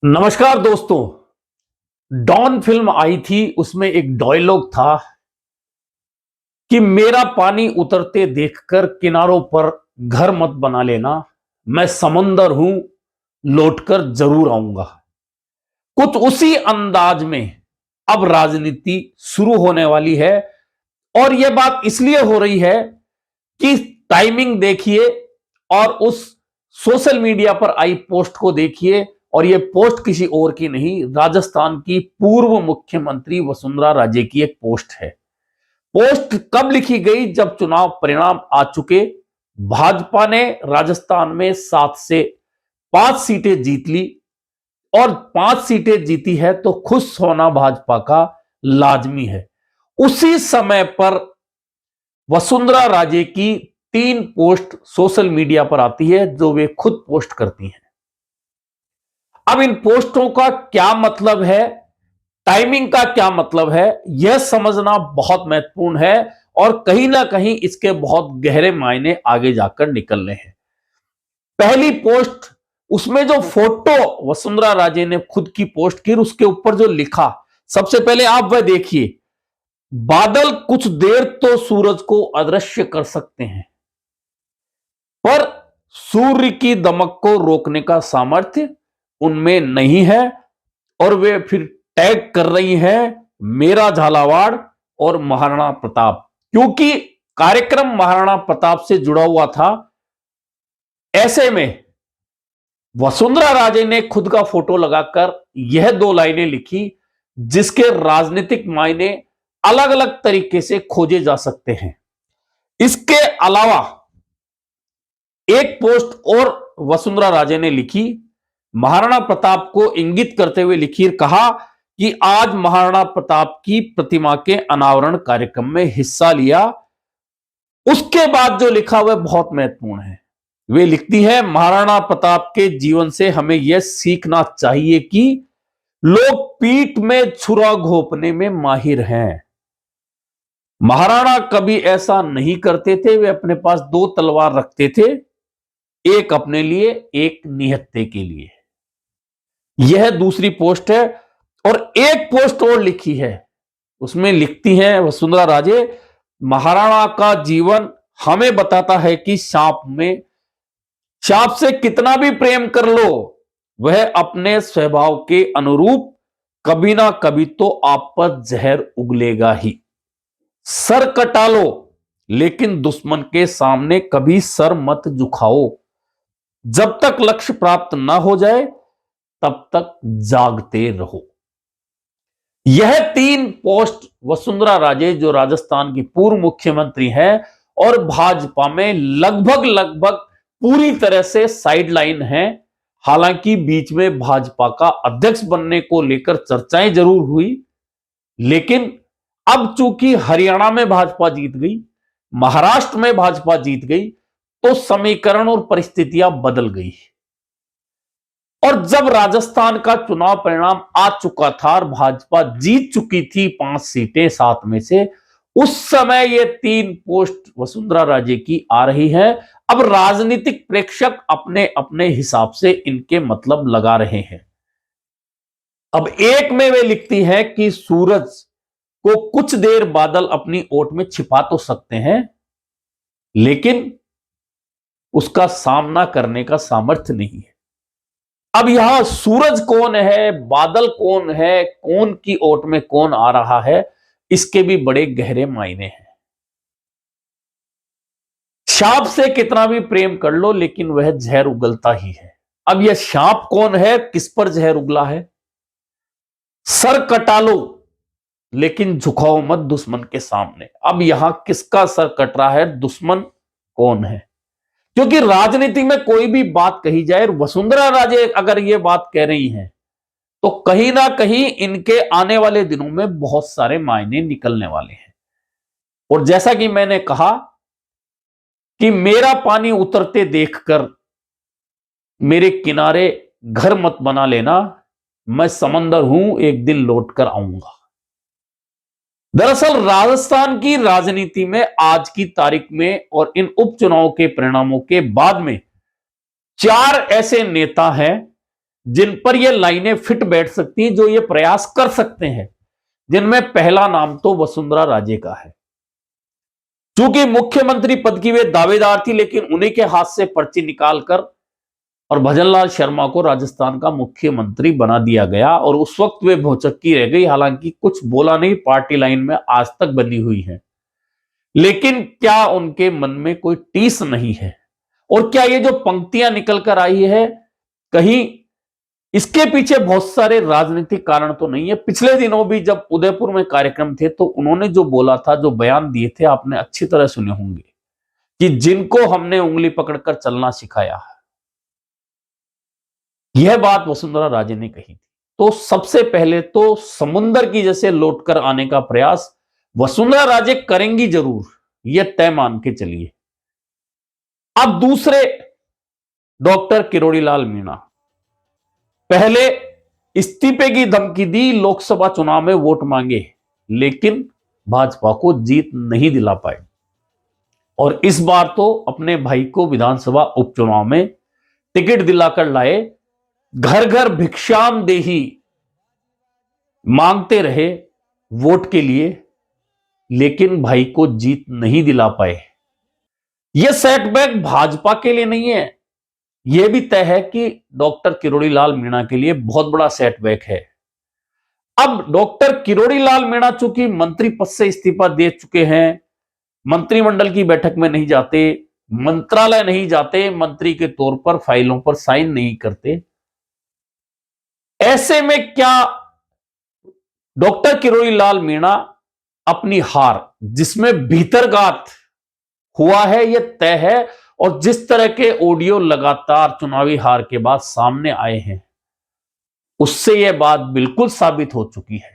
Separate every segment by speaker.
Speaker 1: नमस्कार दोस्तों। Don film आई थी, उसमें एक डायलॉग था कि मेरा पानी उतरते देखकर किनारों पर घर मत बना लेना, मैं समंदर हूं, लौटकर जरूर आऊंगा। कुछ उसी अंदाज में अब राजनीति शुरू होने वाली है। और यह बात इसलिए हो रही है कि टाइमिंग देखिए और उस सोशल मीडिया पर आई पोस्ट को देखिए। और यह पोस्ट किसी और की नहीं, राजस्थान की पूर्व मुख्यमंत्री वसुंधरा राजे की एक पोस्ट है। पोस्ट कब लिखी गई? जब चुनाव परिणाम आ चुके, भाजपा ने राजस्थान में 7 से 5 सीटें जीत ली और 5 सीटें जीती है तो खुश होना भाजपा का लाजमी है। उसी समय पर वसुंधरा राजे की 3 पोस्ट सोशल मीडिया पर आती है जो वे खुद पोस्ट करती हैं। अब इन पोस्टों का क्या मतलब है, टाइमिंग का क्या मतलब है, यह समझना बहुत महत्वपूर्ण है और कहीं ना कहीं इसके बहुत गहरे मायने आगे जाकर निकलने हैं। पहली पोस्ट, उसमें जो फोटो वसुंधरा राजे ने खुद की पोस्ट की, उसके ऊपर जो लिखा, सबसे पहले आप वह देखिए। बादल कुछ देर तो सूरज को अदृश्य कर सकते हैं, पर सूर्य की दमक को रोकने का सामर्थ्य उनमें नहीं है। और वे फिर टैग कर रही हैं मेरा झालावाड़ और महाराणा प्रताप, क्योंकि कार्यक्रम महाराणा प्रताप से जुड़ा हुआ था। ऐसे में वसुंधरा राजे ने खुद का फोटो लगाकर यह 2 लाइनें लिखी, जिसके राजनीतिक मायने अलग अलग तरीके से खोजे जा सकते हैं। इसके अलावा एक पोस्ट और वसुंधरा राजे ने लिखी, महाराणा प्रताप को इंगित करते हुए लिखी, कहा कि आज महाराणा प्रताप की प्रतिमा के अनावरण कार्यक्रम में हिस्सा लिया। उसके बाद जो लिखा वह बहुत महत्वपूर्ण है। वे लिखती है, महाराणा प्रताप के जीवन से हमें यह सीखना चाहिए कि लोग पीठ में छुरा घोंपने में माहिर हैं। महाराणा कभी ऐसा नहीं करते थे, वे अपने पास 2 तलवार रखते थे, एक अपने लिए, एक निहत्थे के लिए। यह दूसरी पोस्ट है। और एक पोस्ट और लिखी है, उसमें लिखती हैं वसुंधरा राजे, महाराणा का जीवन हमें बताता है कि सांप से कितना भी प्रेम कर लो, वह अपने स्वभाव के अनुरूप कभी ना कभी तो आप पर जहर उगलेगा ही। सर कटा लो, लेकिन दुश्मन के सामने कभी सर मत झुकाओ। जब तक लक्ष्य प्राप्त ना हो जाए तब तक जागते रहो। यह 3 पोस्ट वसुंधरा राजे, जो राजस्थान की पूर्व मुख्यमंत्री हैं और भाजपा में लगभग लगभग पूरी तरह से साइडलाइन हैं। हालांकि बीच में भाजपा का अध्यक्ष बनने को लेकर चर्चाएं जरूर हुई, लेकिन अब चूंकि हरियाणा में भाजपा जीत गई, महाराष्ट्र में भाजपा जीत गई, तो समीकरण और परिस्थितियां बदल गई। और जब राजस्थान का चुनाव परिणाम आ चुका था और भाजपा जीत चुकी थी 5 सीटें 7 में से, उस समय ये 3 पोस्ट वसुंधरा राजे की आ रही है। अब राजनीतिक प्रेक्षक अपने अपने हिसाब से इनके मतलब लगा रहे हैं। अब एक में वे लिखती हैं कि सूरज को कुछ देर बादल अपनी ओट में छिपा तो सकते हैं, लेकिन उसका सामना करने का सामर्थ्य नहीं है। अब यहां सूरज कौन है, बादल कौन है, कौन की ओट में कौन आ रहा है, इसके भी बड़े गहरे मायने हैं। सांप से कितना भी प्रेम कर लो, लेकिन वह जहर उगलता ही है। अब यह सांप कौन है, किस पर जहर उगला है? सर कटा लो, लेकिन झुकाओ मत दुश्मन के सामने। अब यहां किसका सर कट रहा है, दुश्मन कौन है? क्योंकि राजनीति में कोई भी बात कही जाए, वसुंधरा राजे अगर ये बात कह रही हैं, तो कहीं ना कहीं इनके आने वाले दिनों में बहुत सारे मायने निकलने वाले हैं। और जैसा कि मैंने कहा कि मेरा पानी उतरते देखकर मेरे किनारे घर मत बना लेना, मैं समंदर हूं, एक दिन लौट कर आऊंगा। दरअसल राजस्थान की राजनीति में आज की तारीख में और इन उपचुनाव के परिणामों के बाद में 4 ऐसे नेता हैं जिन पर ये लाइनें फिट बैठ सकती हैं, जो ये प्रयास कर सकते हैं, जिनमें पहला नाम तो वसुंधरा राजे का है। चूंकि मुख्यमंत्री पद की वे दावेदार थी, लेकिन उन्हीं के हाथ से पर्ची निकालकर और भजनलाल शर्मा को राजस्थान का मुख्यमंत्री बना दिया गया और उस वक्त वे भौचक्की रह गई। हालांकि कुछ बोला नहीं, पार्टी लाइन में आज तक बनी हुई है, लेकिन क्या उनके मन में कोई टीस नहीं है? और क्या ये जो पंक्तियां निकल कर आई है, कहीं इसके पीछे बहुत सारे राजनीतिक कारण तो नहीं है? पिछले दिनों भी जब उदयपुर में कार्यक्रम थे तो उन्होंने जो बोला था, जो बयान दिए थे, आपने अच्छी तरह सुने होंगे कि जिनको हमने उंगली पकड़कर चलना सिखाया है, यह बात वसुंधरा राजे ने कही थी। तो सबसे पहले तो समुंदर की जैसे लौटकर आने का प्रयास वसुंधरा राजे करेंगी जरूर, यह तय मान के चलिए। अब दूसरे डॉक्टर किरोड़ीलाल मीणा, पहले इस्तीफे की धमकी दी, लोकसभा चुनाव में वोट मांगे, लेकिन भाजपा को जीत नहीं दिला पाए और इस बार तो अपने भाई को विधानसभा उपचुनाव में टिकट दिलाकर लाए। घर घर भिक्षाम देही मांगते रहे वोट के लिए, लेकिन भाई को जीत नहीं दिला पाए। यह सेटबैक भाजपा के लिए नहीं है, यह भी तय है कि डॉक्टर किरोड़ीलाल मीणा के लिए बहुत बड़ा सेटबैक है। अब डॉक्टर किरोड़ीलाल मीणा चूंकि मंत्री पद से इस्तीफा दे चुके हैं, मंत्रिमंडल की बैठक में नहीं जाते, मंत्रालय नहीं जाते, मंत्री के तौर पर फाइलों पर साइन नहीं करते, ऐसे में क्या डॉक्टर किरोड़ीलाल मीणा अपनी हार, जिसमें भीतरघात हुआ है यह तय है, और जिस तरह के ऑडियो लगातार चुनावी हार के बाद सामने आए हैं, उससे यह बात बिल्कुल साबित हो चुकी है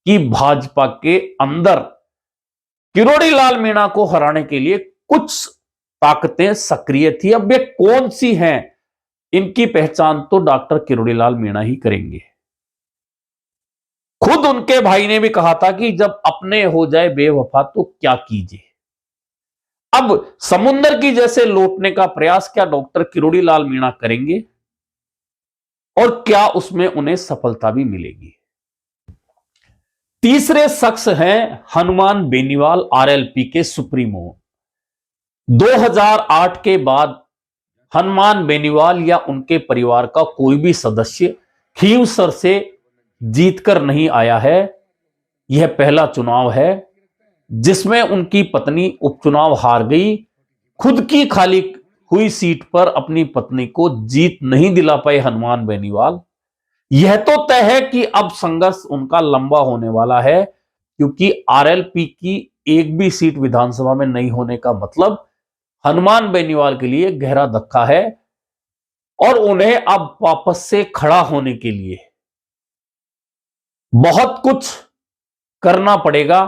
Speaker 1: कि भाजपा के अंदर किरोड़ीलाल मीणा को हराने के लिए कुछ ताकतें सक्रिय थी। अब वे कौन सी हैं, इनकी पहचान तो डॉक्टर किरोड़ीलाल मीणा ही करेंगे। खुद उनके भाई ने भी कहा था कि जब अपने हो जाए बेवफा तो क्या कीजिए। अब समुंदर की जैसे लौटने का प्रयास क्या डॉक्टर किरोड़ीलाल मीणा करेंगे और क्या उसमें उन्हें सफलता भी मिलेगी? तीसरे शख्स हैं हनुमान बेनीवाल, आरएलपी के सुप्रीमो। 2008 के बाद हनुमान बेनीवाल या उनके परिवार का कोई भी सदस्य खींवसर से जीतकर नहीं आया है। यह पहला चुनाव है जिसमें उनकी पत्नी उपचुनाव हार गई। खुद की खाली हुई सीट पर अपनी पत्नी को जीत नहीं दिला पाए हनुमान बेनीवाल। यह तो तय है कि अब संघर्ष उनका लंबा होने वाला है, क्योंकि आरएलपी की एक भी सीट विधानसभा में नहीं होने का मतलब हनुमान बेनीवाल के लिए गहरा धक्का है और उन्हें अब वापस से खड़ा होने के लिए बहुत कुछ करना पड़ेगा।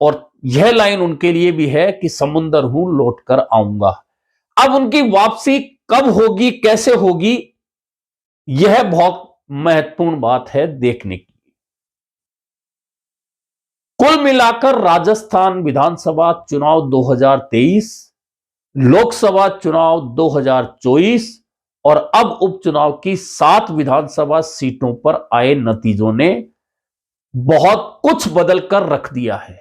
Speaker 1: और यह लाइन उनके लिए भी है कि समुंदर हूं लौट कर आऊंगा। अब उनकी वापसी कब होगी, कैसे होगी, यह बहुत महत्वपूर्ण बात है देखने की। कुल मिलाकर राजस्थान विधानसभा चुनाव 2023, लोकसभा चुनाव 2024 और अब उपचुनाव की 7 विधानसभा सीटों पर आए नतीजों ने बहुत कुछ बदलकर रख दिया है।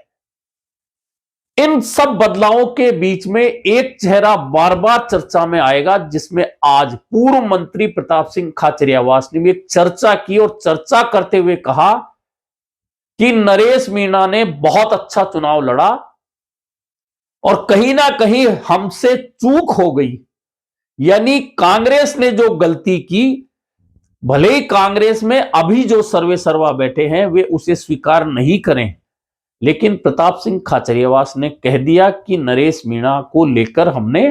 Speaker 1: इन सब बदलावों के बीच में एक चेहरा बार बार चर्चा में आएगा, जिसमें आज पूर्व मंत्री प्रताप सिंह खाचरियावास ने भी एक चर्चा की और चर्चा करते हुए कहा कि नरेश मीणा ने बहुत अच्छा चुनाव लड़ा और कहीं ना कहीं हमसे चूक हो गई। यानी कांग्रेस ने जो गलती की, भले ही कांग्रेस में अभी जो सर्वे सर्वा बैठे हैं वे उसे स्वीकार नहीं करें, लेकिन प्रताप सिंह खाचरियावास ने कह दिया कि नरेश मीणा को लेकर हमने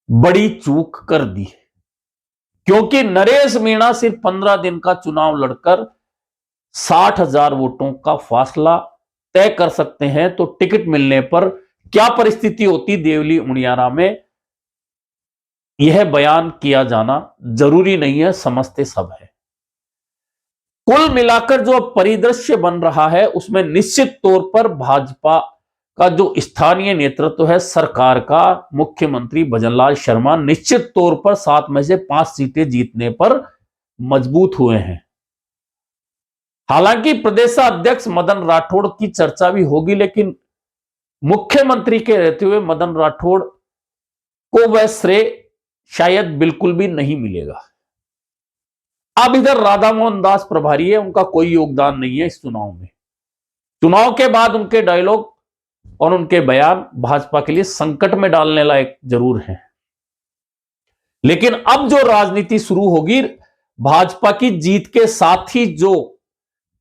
Speaker 1: बड़ी चूक कर दी, क्योंकि नरेश मीणा सिर्फ 15 दिन का चुनाव लड़कर 60,000 वोटों का फासला तय कर सकते हैं। तो टिकट मिलने पर क्या परिस्थिति होती देवली उनियारा में, यह बयान किया जाना जरूरी नहीं है, समझते सब है। कुल मिलाकर जो परिदृश्य बन रहा है उसमें निश्चित तौर पर भाजपा का जो स्थानीय नेतृत्व है, सरकार का, मुख्यमंत्री भजनलाल शर्मा निश्चित तौर पर 7 में से 5 सीटें जीतने पर मजबूत हुए हैं। हालांकि प्रदेशाध्यक्ष मदन राठौड़ की चर्चा भी होगी, लेकिन मुख्यमंत्री के रहते हुए मदन राठौड़ को वह श्रेय शायद बिल्कुल भी नहीं मिलेगा। अब इधर राधा मोहन दास प्रभारी है, उनका कोई योगदान नहीं है इस चुनाव में। चुनाव के बाद उनके डायलॉग और उनके बयान भाजपा के लिए संकट में डालने लायक जरूर हैं। लेकिन अब जो राजनीति शुरू होगी, भाजपा की जीत के साथ ही जो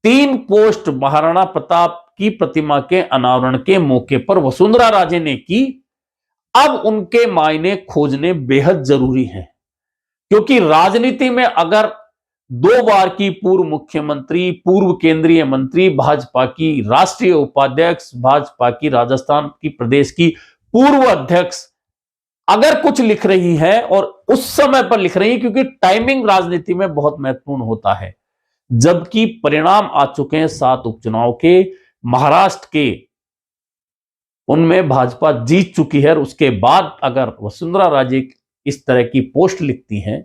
Speaker 1: 3 पोस्ट महाराणा प्रताप की प्रतिमा के अनावरण के मौके पर वसुंधरा राजे ने की, अब उनके मायने खोजने बेहद जरूरी हैं। क्योंकि राजनीति में अगर 2 बार की पूर्व मुख्यमंत्री, पूर्व केंद्रीय मंत्री, भाजपा की राष्ट्रीय उपाध्यक्ष, भाजपा की राजस्थान की प्रदेश की पूर्व अध्यक्ष अगर कुछ लिख रही है और उस समय पर लिख रही है, क्योंकि टाइमिंग राजनीति में बहुत महत्वपूर्ण होता है, जबकि परिणाम आ चुके हैं 7 उपचुनाव के, महाराष्ट्र के, उनमें भाजपा जीत चुकी है, और उसके बाद अगर वसुंधरा राजे इस तरह की पोस्ट लिखती हैं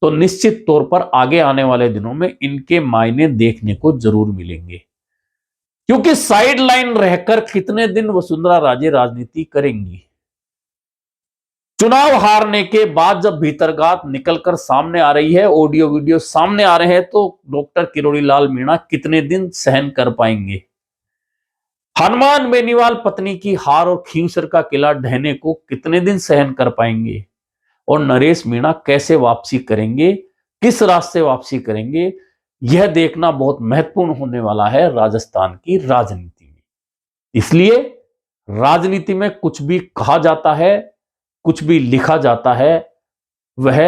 Speaker 1: तो निश्चित तौर पर आगे आने वाले दिनों में इनके मायने देखने को जरूर मिलेंगे। क्योंकि साइड लाइन रहकर कितने दिन वसुंधरा राजे राजनीति करेंगी। चुनाव हारने के बाद जब भीतरगात निकलकर सामने आ रही है, ऑडियो वीडियो सामने आ रहे हैं, तो डॉक्टर किरोड़ी लाल मीणा कितने दिन सहन कर पाएंगे। हनुमान बेनीवाल पत्नी की हार और खींवसर का किला ढहने को कितने दिन सहन कर पाएंगे, और नरेश मीणा कैसे वापसी करेंगे, किस रास्ते वापसी करेंगे, यह देखना बहुत महत्वपूर्ण होने वाला है राजस्थान की राजनीति में। इसलिए राजनीति में कुछ भी कहा जाता है, कुछ भी लिखा जाता है, वह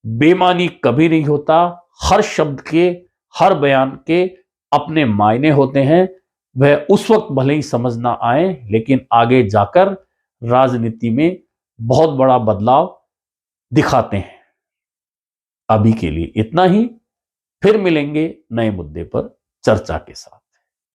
Speaker 1: बेमानी कभी नहीं होता। हर शब्द के, हर बयान के अपने मायने होते हैं। वह उस वक्त भले ही समझ ना आए, लेकिन आगे जाकर राजनीति में बहुत बड़ा बदलाव दिखाते हैं। अभी के लिए इतना ही, फिर मिलेंगे नए मुद्दे पर चर्चा के साथ।